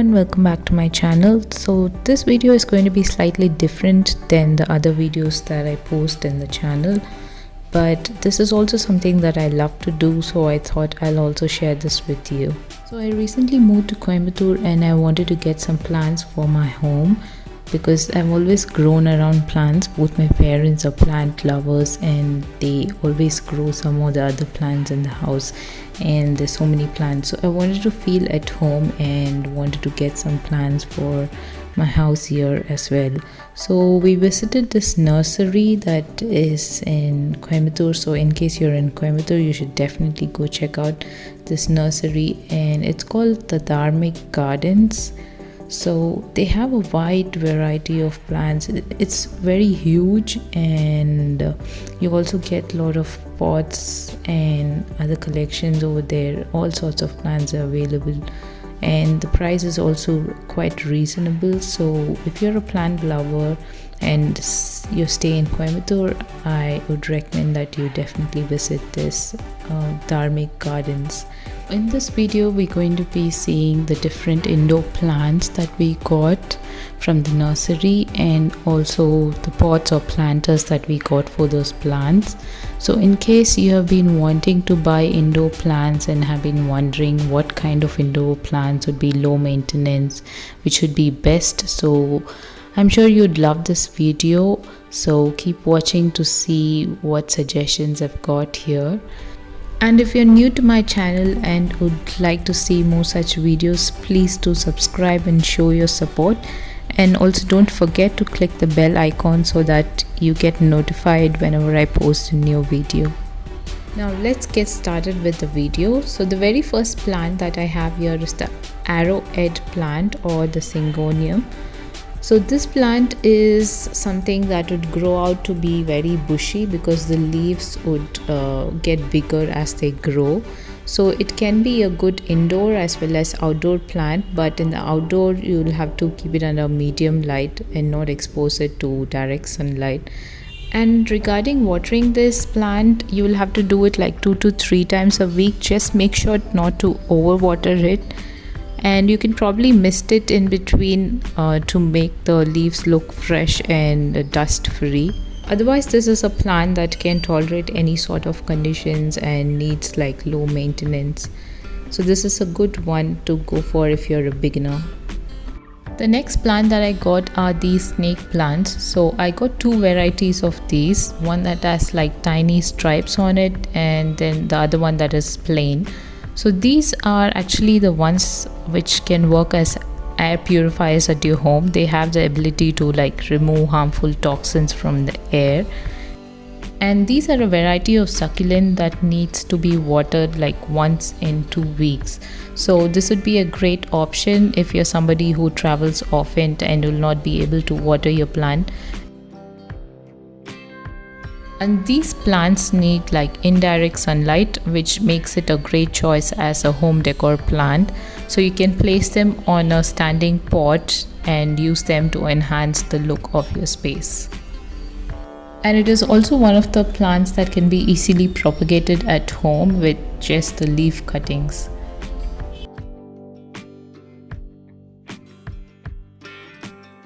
everyone, welcome back to my channel. So this video is going to be slightly different than the other videos that I post in the channel, but this is also something that I love to do, so I thought I'll also share this with you. So I recently moved to Coimbatore and I wanted to get some plants for my home because I've always grown around plants. Both my parents are plant lovers and they always grow some of the other plants in the house, and there's so many plants, so I wanted to feel at home and wanted to get some plants for my house here as well. So we visited this nursery that is in Coimbatore. So in case you're in Coimbatore, you should definitely go check out this nursery, and it's called the Dharmik Gardens. So they have a wide variety of plants. It's very huge, and you also get a lot of pots and other collections over there. All sorts of plants are available, and the price is also quite reasonable. So if you're a plant lover and you stay in Coimbatore, I would recommend that you definitely visit this Dharmik Gardens. In this video, we're going to be seeing the different indoor plants that we got from the nursery, and also the pots or planters that we got for those plants. So in case you have been wanting to buy indoor plants and have been wondering what kind of indoor plants would be low maintenance, which would be best, so I'm sure you'd love this video. So keep watching to see what suggestions I've got here. And if you're new to my channel and would like to see more such videos, please do subscribe and show your support. And also don't forget to click the bell icon so that you get notified whenever I post a new video. Now let's get started with the video. So the very first plant that I have here is the arrowhead plant or the syngonium. So this plant is something that would grow out to be very bushy because the leaves would get bigger as they grow. So it can be a good indoor as well as outdoor plant, but in the outdoor you'll have to keep it under medium light and not expose it to direct sunlight. And regarding watering this plant, you will have to do it like 2 to 3 times a week. Just make sure not to overwater it. And you can probably mist it in between to make the leaves look fresh and dust free. Otherwise, this is a plant that can tolerate any sort of conditions and needs like low maintenance. So this is a good one to go for if you're a beginner. The next plant that I got are these snake plants. So I got 2 varieties of these. One that has like tiny stripes on it, and then the other one that is plain. So these are actually the ones which can work as air purifiers at your home. They have the ability to like remove harmful toxins from the air. And these are a variety of succulent that needs to be watered like once in 2 weeks. So this would be a great option if you're somebody who travels often and will not be able to water your plant. And these plants need like indirect sunlight, which makes it a great choice as a home decor plant. So you can place them on a standing pot and use them to enhance the look of your space. And it is also one of the plants that can be easily propagated at home with just the leaf cuttings.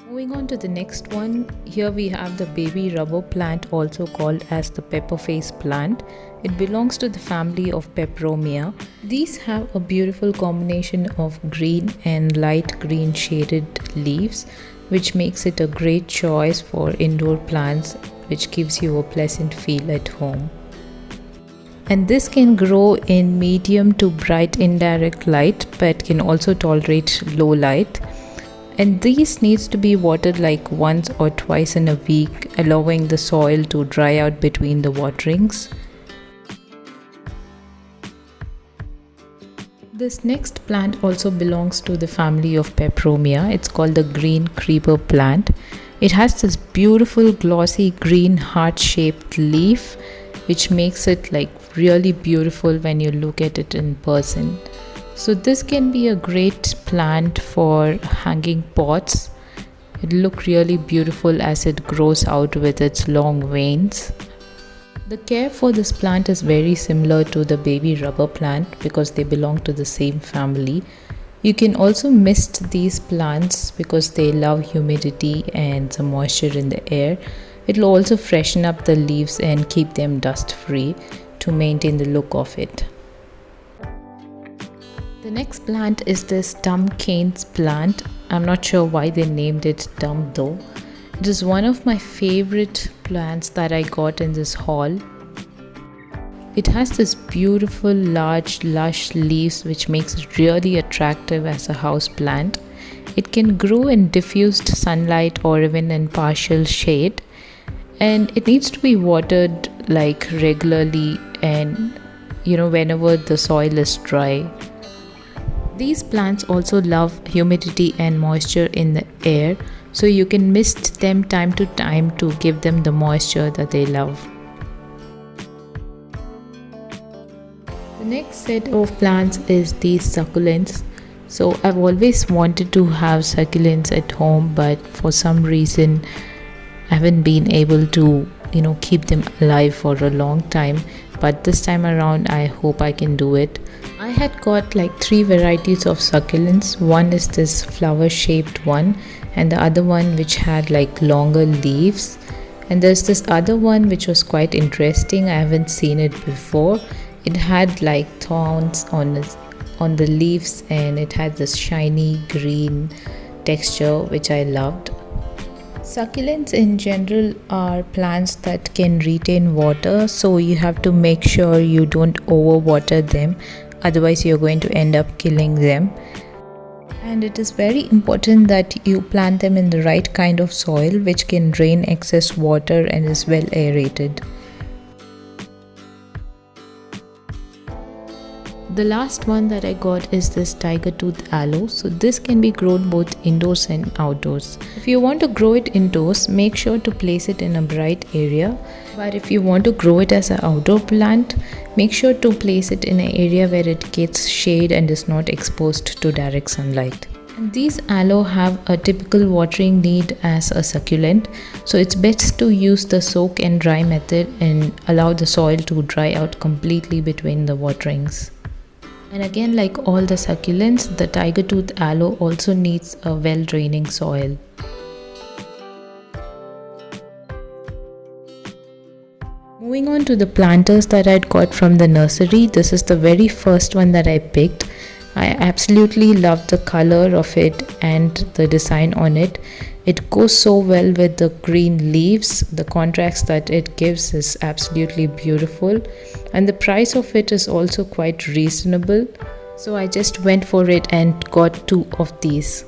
Moving on to the next one, here we have the baby rubber plant, also called as the pepper face plant. It belongs to the family of peperomia. These have a beautiful combination of green and light green shaded leaves, which makes it a great choice for indoor plants, which gives you a pleasant feel at home. And this can grow in medium to bright indirect light, but can also tolerate low light. And these needs to be watered like once or twice in a week, allowing the soil to dry out between the waterings. This next plant also belongs to the family of peperomia. It's called the green creeper plant. It has this beautiful glossy green heart-shaped leaf, which makes it like really beautiful when you look at it in person. So this can be a great plant for hanging pots. It'll look really beautiful as it grows out with its long veins. The care for this plant is very similar to the baby rubber plant because they belong to the same family. You can also mist these plants because they love humidity and the moisture in the air. It will also freshen up the leaves and keep them dust free to maintain the look of it. The next plant is this Dharmik plant. I'm not sure why they named it Dharm though. It is one of my favorite plants that I got in this haul. It has this beautiful large lush leaves which makes it really attractive as a house plant. It can grow in diffused sunlight or even in partial shade, and it needs to be watered like regularly and whenever the soil is dry. These plants also love humidity and moisture in the air, so you can mist them time to time to give them the moisture that they love. The next set of plants is these succulents. So I've always wanted to have succulents at home, but for some reason I haven't been able to keep them alive for a long time. But this time around I hope I can do it. I had got like 3 varieties of succulents. One is this flower shaped one, and the other one which had like longer leaves, and there's this other one which was quite interesting. I haven't seen it before. It had like thorns on the leaves, and it had this shiny green texture which I loved. Succulents in general are plants that can retain water, so you have to make sure you don't overwater them, otherwise you're going to end up killing them. And it is very important that you plant them in the right kind of soil which can drain excess water and is well aerated. The last one that I got is this tiger tooth aloe. So this can be grown both indoors and outdoors. If you want to grow it indoors, make sure to place it in a bright area. But if you want to grow it as an outdoor plant, make sure to place it in an area where it gets shade and is not exposed to direct sunlight. And these aloe have a typical watering need as a succulent, so it's best to use the soak and dry method and allow the soil to dry out completely between the waterings. And again, like all the succulents, the tiger tooth aloe also needs a well draining soil. Moving on to the planters that I'd got from the nursery, this is the very first one that I picked. I absolutely love the color of it and the design on it. It goes so well with the green leaves. The contrast that it gives is absolutely beautiful, and the price of it is also quite reasonable. So I just went for it and got 2 of these.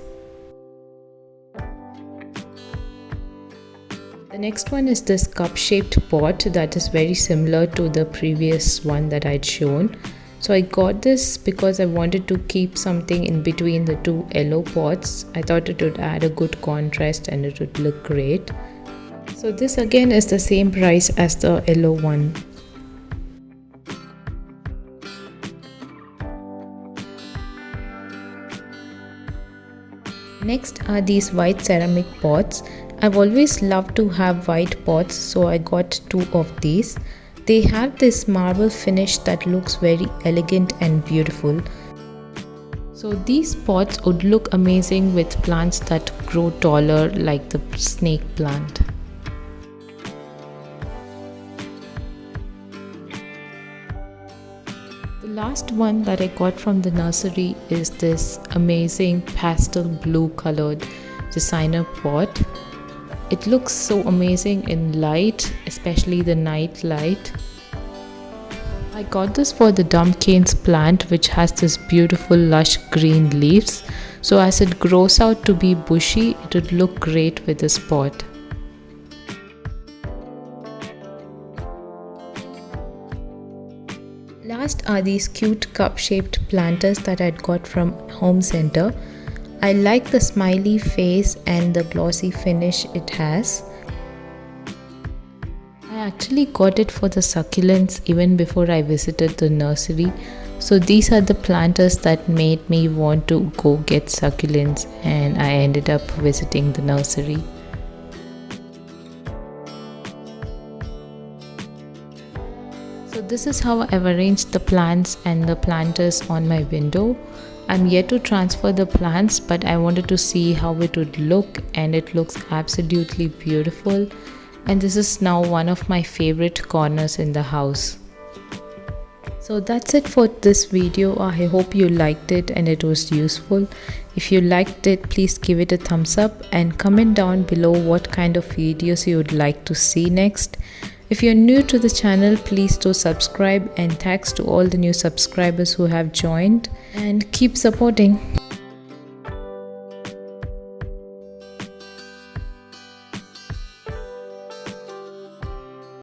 The next one is this cup-shaped pot that is very similar to the previous one that I'd shown. So I got this because I wanted to keep something in between the 2 yellow pots. I thought it would add a good contrast and it would look great. So this again is the same price as the yellow one. Next are these white ceramic pots. I've always loved to have white pots, so I got 2 of these. They have this marble finish that looks very elegant and beautiful. So these pots would look amazing with plants that grow taller, like the snake plant. The last one that I got from the nursery is this amazing pastel blue colored designer pot. It looks so amazing in light, especially the night light. I got this for the Dharmik plant, which has this beautiful lush green leaves. So as it grows out to be bushy, it would look great with this pot. Last are these cute cup-shaped planters that I'd got from Home Center. I like the smiley face and the glossy finish it has. I actually got it for the succulents even before I visited the nursery. So these are the planters that made me want to go get succulents, and I ended up visiting the nursery. So this is how I've arranged the plants and the planters on my window. I'm yet to transfer the plants, but I wanted to see how it would look, and it looks absolutely beautiful. And this is now one of my favorite corners in the house. So that's it for this video. I hope you liked it and it was useful. If you liked it, please give it a thumbs up and comment down below what kind of videos you would like to see next. If you're new to the channel, please do subscribe, and thanks to all the new subscribers who have joined, and keep supporting.